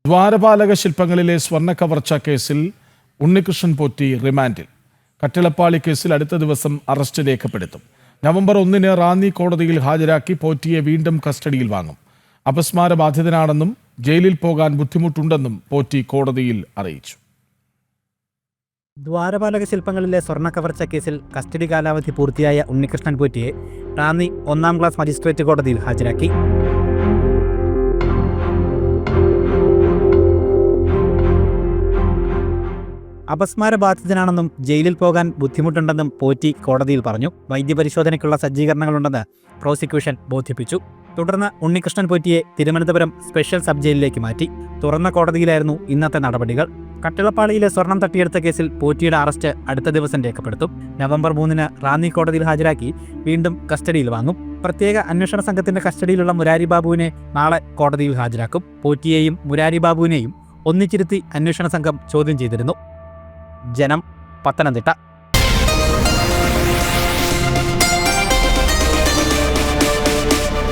ദ്വാരപാലക ശില്പങ്ങളിലെ സ്വർണ്ണ കവർച്ച കേസിൽ ഉണ്ണികൃഷ്ണൻ പോറ്റി റിമാൻഡിൽ. കട്ടിളപ്പാളി കേസിൽ അടുത്ത ദിവസം അറസ്റ്റ് രേഖപ്പെടുത്തും. നവംബർ 1 റാന്നി കോടതിയിൽ ഹാജരാക്കി പോറ്റിയെ വീണ്ടും കസ്റ്റഡിയിൽ വാങ്ങും. അപസ്മാര ബാധിതനാണെന്നും ജയിലിൽ പോകാൻ ബുദ്ധിമുട്ടുണ്ടെന്നും പോറ്റി കോടതിയിൽ അറിയിച്ചു. ദ്വാരപാലക ശില്പങ്ങളിലെ സ്വർണ്ണ കവർച്ച കേസിൽ കസ്റ്റഡി കാലാവധി പൂർത്തിയായ ഉണ്ണികൃഷ്ണൻ പോറ്റിയെ റാന്നി 1-ാം ക്ലാസ് മജിസ്ട്രേറ്റ് കോടതിയിൽ ഹാജരാക്കി. അപസ്മാര ബാധിതനാണെന്നും ജയിലിൽ പോകാൻ ബുദ്ധിമുട്ടുണ്ടെന്നും പോറ്റി കോടതിയിൽ പറഞ്ഞു. വൈദ്യപരിശോധനയ്ക്കുള്ള സജ്ജീകരണങ്ങളുണ്ടെന്ന് പ്രോസിക്യൂഷൻ ബോധിപ്പിച്ചു. തുടർന്ന് ഉണ്ണികൃഷ്ണൻ പോറ്റിയെ തിരുവനന്തപുരം സ്പെഷ്യൽ സബ് ജയിലിലേക്ക് മാറ്റി. തുറന്ന കോടതിയിലായിരുന്നു ഇന്നത്തെ നടപടികൾ. കട്ടിളപ്പാളിയിലെ സ്വർണം തട്ടിയെടുത്ത കേസിൽ പോറ്റിയുടെ അറസ്റ്റ് അടുത്ത ദിവസം രേഖപ്പെടുത്തും. നവംബർ 3 റാന്നി കോടതിയിൽ ഹാജരാക്കി വീണ്ടും കസ്റ്റഡിയിൽ വാങ്ങും. പ്രത്യേക അന്വേഷണ സംഘത്തിന്റെ കസ്റ്റഡിയിലുള്ള മുരാരി ബാബുവിനെ നാളെ കോടതിയിൽ ഹാജരാക്കും. പോറ്റിയെയും മുരാരി ബാബുവിനെയും ഒന്നിച്ചിരുത്തി അന്വേഷണ സംഘം ചോദ്യം ചെയ്തിരുന്നു. ജനം, പത്തനംതിട്ട.